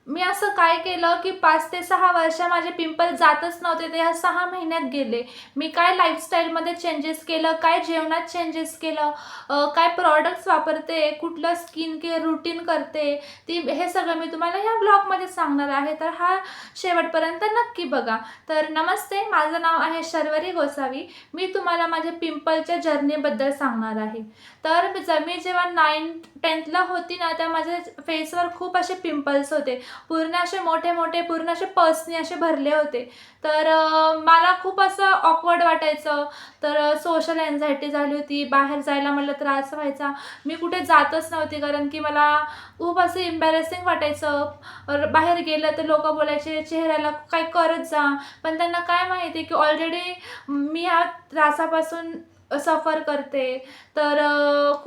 मी असं काय केलं, की 5 ते 6 वर्ष माझे पिंपल जातच नव्हते. ते ह्या 6 महिन्यात गेले. मी काय लाईफस्टाईलमध्ये चेंजेस केलं, काय जेवणात चेंजेस केलं, काय प्रॉडक्ट्स वापरते, कुठलं स्किन केअर रूटीन करते, हे सगळं मी तुम्हाला ह्या ब्लॉगमध्ये सांगणार आहे. तर हा शेवटपर्यंत नक्की बघा. तर नमस्ते, माझं नाव आहे शर्वरी गोसावी. मी तुम्हाला माझ्या पिंपलच्या जर्नीबद्दल सांगणार आहे. तर मी जेव्हा 9th-10thला होती ना, तेव्हा माझ्या फेसवर खूप असे पिंपल्स होते. पूर्ण असे मोठे-मोठे, पूर्ण असे पसनी असे भरले होते. तर मला खूप असं ऑकवर्ड वाटायचं. तर सोशल अँक्झायटी झाली होती. बाहेर जायला म्हटलं त्रास व्हायचा. मी कुठे जातच नव्हती, कारण की मला खूप असं एम्बॅरेसिंग वाटायचं. बाहेर गेलं तर लोकं बोलायचे, "चेहऱ्याला काही करत जा." पण त्यांना काय माहिती की ऑलरेडी मी ह्या त्रासापासून सफर करते. तर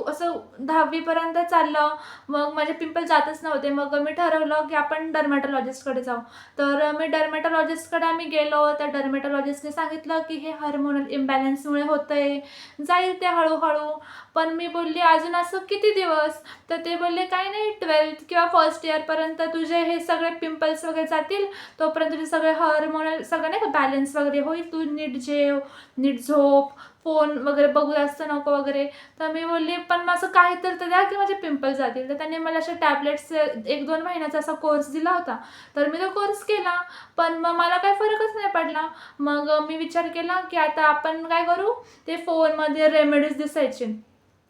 असं 10वी पर्यंत चाललं. मग माझे पिंपल जातच नव्हते. मग मी ठरवलं की आपण डर्मॅटॉलॉजिस्टकडे जाऊ. तर मी डर्मॅटॉलॉजिस्टकडे गेलो. तर डर्मॅटॉलॉजिस्टने सांगितलं की हे हार्मोनल इम्बॅलन्समुळे होतंय, जाईल ते हळू-हळू. पण मी बोलली, "अजून असं किती दिवस?" तर ते बोलले, "काही नाही, 12th किंवा फर्स्ट इयरपर्यंत तुझे हे सगळे पिंपल्स वगैरे जातील. तोपर्यंत तुझे सगळे हार्मोनल सगळं नाही का बॅलन्स वगैरे होईल. तू नीट जेव, नीट झोप, फोन वगैरे बघू जास्त नको वगैरे." तर मी बोलली, "पण मग असं काहीतरी तर द्या की माझे पिंपल्स जातील." तर त्यांनी मला अशा टॅबलेट्स 1-2 महिन्याचा असा कोर्स दिला होता. तर मी तो कोर्स केला. पण मग मला काही फरकच नाही पडला. मग मी विचार केला की आता आपण काय करू, ते फोनमध्ये रेमेडीज दिसायचे.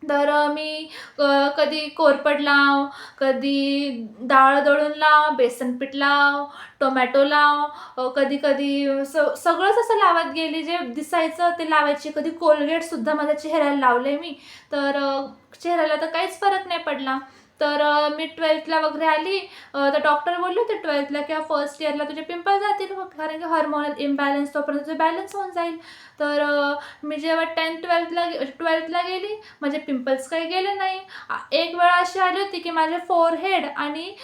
तर मी कधी कोरफड लाव, कधी डाळ दळून लाव, बेसन पीठ लाव, टोमॅटो लाव, कधी-कधी सगळंच असं लावत गेली. जे दिसायचं ते लावायची. कधी कोलगेटसुद्धा माझ्या चेहऱ्याला लावलंय मी. तर चेहऱ्याला तर काहीच फरक नाही पडला. तर मी 12thला वगैरे आली. तर डॉक्टर बोलले होते 12thला किंवा फर्स्ट इयरला तुझे पिंपल जातील मग, कारण की हार्मोनल इम्बॅलन्स तोपर्यंत तुझं बॅलन्स होऊन जाईल. तर मी जेव्हा 12thला गेली, माझे पिंपल्स काही गेले नाही. एक वेळ अशी आली होती की माझे फोरहेड आणि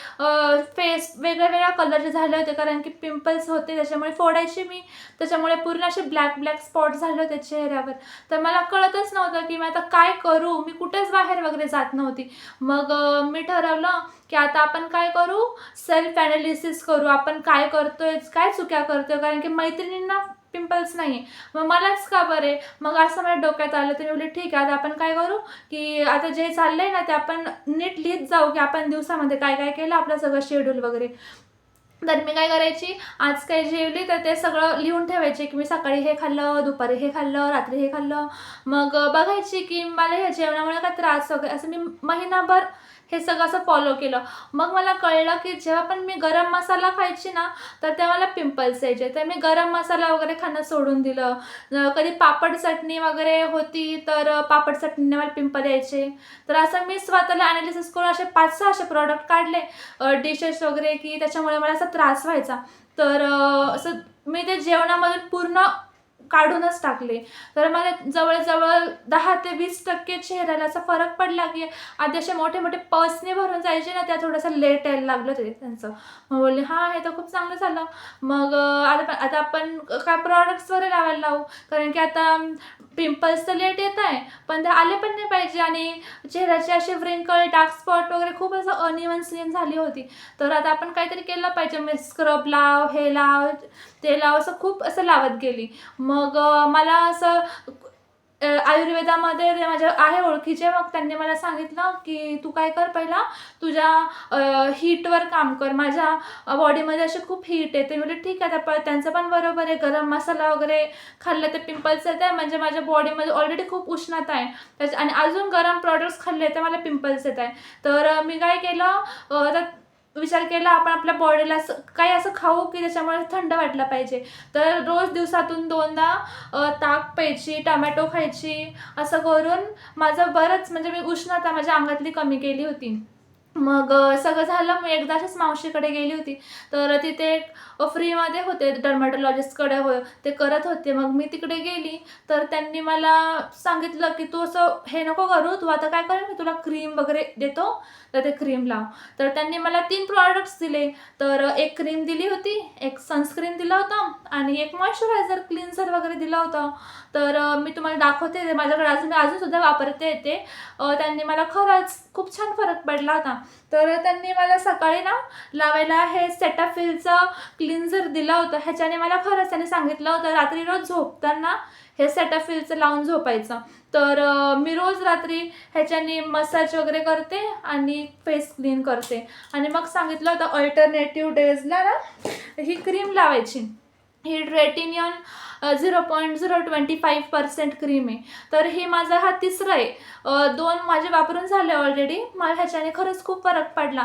फेस वेगळ्या-वेगळ्या कलरचे झाले होते, कारण की पिंपल्स होते त्याच्यामुळे फोडायची मी. त्याच्यामुळे पूर्ण असे ब्लॅक स्पॉट झाले होते चेहऱ्यावर. तर मला कळतच नव्हतं की मी आता काय करू? मी कुठेच बाहेर वगैरे जात नव्हती. मग मी ठरवलं की आता आपण काय करू, सेल्फ ॲनालिसिस करू. आपण काय करतोय, काय चुक्या करतोय, कारण की मैत्रिणींना पिंपल्स नाही, मग मलाच का बरे? मग असं माझ्या डोक्यात आलं. तर मी बोलले, "ठीक आहे, आता आपण काय करू, की आता जे चाललंय ना ते आपण नीट लिहीत जाऊ, की आपण दिवसामध्ये काय-काय केलं, आपलं सगळं शेड्यूल वगैरे." तर मी काय करायची, आज काय जेवली तर ते सगळं लिहून ठेवायचे, की मी सकाळी हे खाल्लं, दुपारी हे खाल्लं, रात्री हे खाल्लं. मग बघायची की मला ह्या जेवणामुळे काय त्रास वगैरे, असं मी महिनाभर हे सगळं असं फॉलो केलं. मग मला कळलं की जेव्हा पण मी गरम मसाला खायची ना, तर तेव्हा मला पिंपल्स यायचे. तर मी गरम मसाला वगैरे खाणं सोडून दिलं. कधी पापड चटणी वगैरे होती, तर पापड चटणीने मला पिंपल यायचे. तर असं मी स्वतःला ॲनालिसिस करून असे 5-6 असे प्रॉडक्ट काढले, डिशेस वगैरे, की त्याच्यामुळे मला असा त्रास व्हायचा. तर असं मी ते जेवणामधून पूर्ण काढूनच टाकले. तर मला जवळ-जवळ 10 ते 20% चेहऱ्याला असा फरक पडला, की आधी असे मोठे-मोठे पसने भरून जायचे ना, त्या थोडंसं लेट यायला लागलं ते त्यांचं. मग बोलले, "हां, हे तर खूप चांगलं झालं." मग आता आपण काय प्रॉडक्ट्स वगैरे लावायला लावू. कारण की आता पिंपल्स तर लेट येत आहे, पण ते आले पण नाही पाहिजे आणि चेहऱ्याचे असे व्रिंकल, डार्क स्पॉट वगैरे खूप असं अनइव्हन स्किन झाली होती. तर आता आपण काहीतरी केलं पाहिजे. मी स्क्रब लाव, हे लाव, ते लाव, असं खूप असं लावत गेली. मग मला असं आयुर्वेदामध्ये ते माझ्या आहे ओळखीचे. मग त्यांनी मला सांगितलं, की "तू काय कर, पहिला तुझ्या हीटवर काम कर. माझ्या बॉडीमध्ये अशी खूप हीट आहे." ते म्हटले, "ठीक आहे." त्यांचं पण बरोबर आहे. गरम मसाला वगैरे खाल्लं तर पिंपल्स येत आहे. म्हणजे माझ्या बॉडीमध्ये ऑलरेडी खूप उष्णता आहे. आणि अजून गरम प्रॉडक्ट्स खाल्ले तर मला पिंपल्स येत आहे. तर मी काय केलं, तर विचार केला आपण आपल्या बॉडीला असं काही असं खाऊ, की त्याच्यामुळे थंड वाटलं पाहिजे. तर रोज दिवसातून 2दा ताक प्यायची, टोमॅटो खायची, असं करून माझं बरंच, म्हणजे मी उष्णता माझ्या अंगातली कमी केली होती. मग सगळं झालं. मी एकदा अशीच मावशीकडे गेली होती. तर तिथे फ्रीमध्ये होते डर्मॅटॉलॉजिस्टकडे ते करत होते. मग मी तिकडे गेली. तर त्यांनी मला सांगितलं, की "तू असं हे नको करू. तू आता काय कर, मी तुला क्रीम वगैरे देतो, तर ते क्रीम लाव." तर त्यांनी मला 3 प्रॉडक्ट्स दिले. तर एक क्रीम दिली होती, एक सनस्क्रीन दिला होता आणि एक मॉइश्चरायझर, क्लिन्झर वगैरे दिलं होतं. तर मी तुम्हाला दाखवते. ते माझ्याकडे मी अजूनसुद्धा वापरते ते. त्यांनी मला खरंच खूप छान फरक पडला होता. तर त्यांनी मला सकाळी ना लावायला हे सेटाफिलचं क्लिन्झर दिला होता. ह्याच्याने मला खरंच त्यांनी सांगितलं होतं रात्री रोज झोपताना हे सेटाफिलचं लावून झोपायचं. तर मी रोज रात्री ह्याच्याने मसाज वगैरे करते आणि फेस क्लीन करते. आणि मग सांगितलं होतं अल्टरनेटिव्ह डेजला ना ही क्रीम लावायची. ही रेटिनियन 0.025% क्रीम आहे. तर हे माझा हा तिसरा आहे. 2 माझे वापरून झाले ऑलरेडी. मला ह्याच्याने खरंच खूप फरक पडला.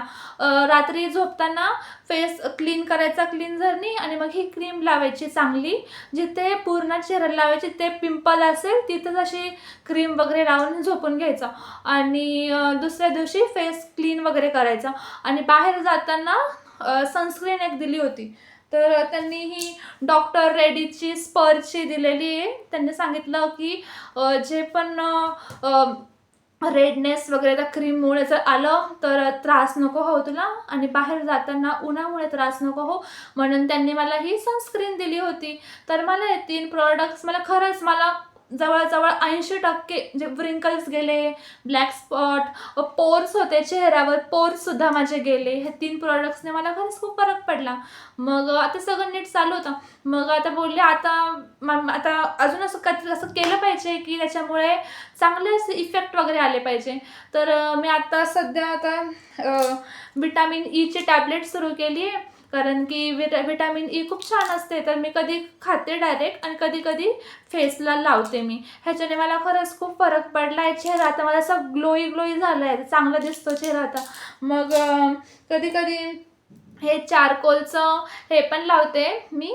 रात्री झोपताना फेस क्लीन करायचा क्लिन्झरनी आणि मग ही क्रीम लावायची चांगली. जिथे पूर्ण चेहऱ्याला लावायची, ते पिंपल असेल तिथंच अशी क्रीम वगैरे लावून झोपून घ्यायचं आणि दुसऱ्या दिवशी फेस क्लीन वगैरे करायचा. आणि बाहेर जाताना सनस्क्रीन एक दिली होती. तर त्यांनी ही डॉक्टर रेडीची स्पर्ची दिलेली आहे. त्यांनी सांगितलं की जे पण रेडनेस वगैरे त्या क्रीममुळे जर आलं तर त्रास नको हो तुला आणि बाहेर जाताना उन्हामुळे त्रास नको हो, म्हणून त्यांनी मला ही सनस्क्रीन दिली होती. तर मला हे 3 प्रॉडक्ट्स खरंच मला जवळजवळ 80% जे व्रिंकल्स गेले, ब्लॅक स्पॉट, पोर्स होते चेहऱ्यावर, पोर्ससुद्धा माझे गेले. हे 3 प्रॉडक्ट्सने मला खरंच खूप फरक पडला. मग आता सगळं नीट चालू होतं. मग आता बोलले आता अजून असं केलं पाहिजे की त्याच्यामुळे चांगले असे इफेक्ट वगैरे आले पाहिजे. तर मी आता सध्या विटॅमिन ईची टॅबलेट सुरू केली आहे. कारण की विटॅमिन ई खूप छान असते. तर मी कधी खाते डायरेक्ट आणि कधी कधी फेसला लावते मी. ह्याच्याने मला खरंच खूप फरक पडला आहे. चेहरा आता मला असं ग्लोई झाला आहे, चांगला दिसतो चेहरा आता. मग कधी कधी हे चारकोलचं हे पण लावते मी.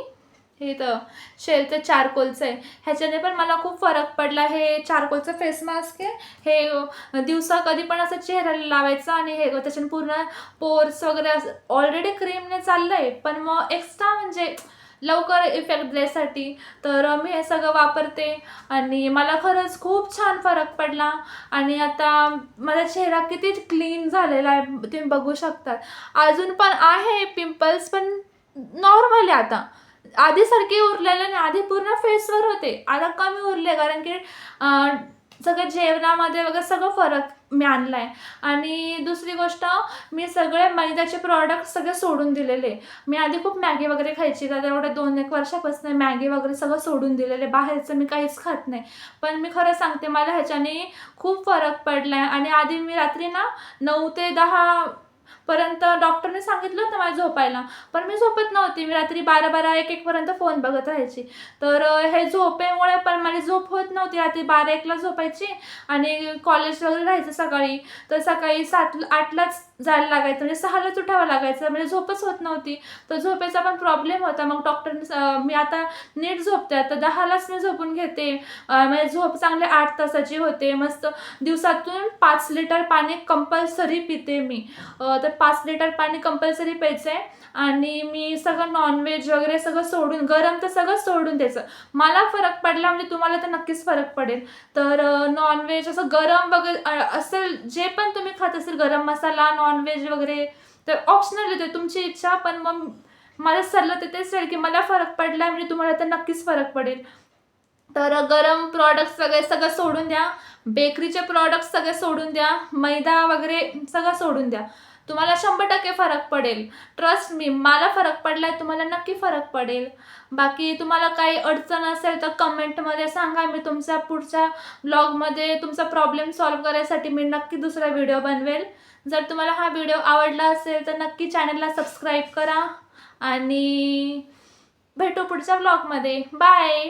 हे तर शेलचं चारकोलचं आहे. ह्याच्याने पण मला खूप फरक पडला. हे चारकोलचं फेस मास्क आहे. हे दिवसा कधी पण असं चेहऱ्याला लावायचं आणि हे त्याच्याने पूर्ण पोर्स वगैरे असं ऑलरेडी क्रीमने चाललं आहे, पण मग एक्स्ट्रा म्हणजे लवकर इफेक्ट द्यायसाठी तर मी हे सगळं वापरते आणि मला खरंच खूप छान फरक पडला. आणि आता माझा चेहरा किती क्लीन झालेला आहे तुम्ही बघू शकता. अजून पण आहे पिंपल्स, पण नॉर्मल आहे आता. आधीसारखे उरलेले नाही. आधी पूर्ण फेसवर होते, आता कमी उरले. कारण की सगळं जेवणामध्ये वगैरे सगळं फरक मी आणला आहे. आणि दुसरी गोष्ट, मी सगळे मैद्याचे प्रॉडक्ट सगळे सोडून दिलेले. मी आधी खूप मॅगी वगैरे खायची, तर एवढ्या 2-1 वर्षापासून मॅगी वगैरे सगळं सोडून दिलेले. बाहेरचं मी काहीच खात नाही. पण मी खरं सांगते, मला ह्याच्याने खूप फरक पडला आहे. आणि आधी मी रात्री ना 9 ते 10 पर्यंत डॉक्टरने सांगितलं होतं मला झोपायला, पण मी झोपत नव्हती. मी रात्री 12-12, 1-1 पर्यंत फोन बघत राहायची. तर हे झोपेमुळे पण माझी झोप होत नव्हती. रात्री 12-1ला झोपायची आणि कॉलेज वगैरे राहायचं सकाळी. तर सकाळी 7-8लाच जायला लागायचं, म्हणजे 6लाच उठावं लागायचं. म्हणजे झोपच होत नव्हती. तर झोपेचा पण प्रॉब्लेम होता. मग डॉक्टरने मी आता नीट झोपते. आता 10लाच मी झोपून घेते. म्हणजे झोप चांगली 8 तासाची होते. मस्त दिवसातून 5 लिटर पाणी कंपल्सरी पिते मी. तर 5 लिटर पाणी कंपल्सरी प्यायचं आहे. आणि मी सगळं नॉनव्हेज वगैरे सगळं सोडून, गरम तर सगळं सोडून द्यायचं. मला फरक पडला, म्हणजे तुम्हाला तर नक्कीच फरक पडेल. तर नॉनव्हेज असं गरम वगैरे असेल, जे पण तुम्ही खात असेल, गरम मसाला, नॉनव्हेज वगैरे, तर ऑप्शनल येते, तुमची इच्छा. पण मग माझा सल्ला तर तेच आहे की मला फरक पडला, म्हणजे तुम्हाला तर नक्कीच फरक पडेल. तर गरम प्रॉडक्ट्स वगैरे सगळं सोडून द्या. बेकरीचे प्रॉडक्ट्स सगळे सोडून द्या. मैदा वगैरे सगळं सोडून द्या. तुम्हाला 100% फरक पडेल. ट्रस्ट मी, मला फरक पडलाय, तुम्हाला नक्की फरक पडेल. बाकी तुम्हाला काही अडचण असेल तर कमेंटमध्ये सांगा. मी तुमच्या पुढच्या ब्लॉगमध्ये तुमचा प्रॉब्लेम सॉल्व्ह करायसाठी मी नक्की दुसरा व्हिडिओ बनवेल. जर तुम्हाला हा व्हिडिओ आवडला असेल तर नक्की चॅनलला सबस्क्राईब करा आणि भेटू पुढच्या ब्लॉगमध्ये. बाय.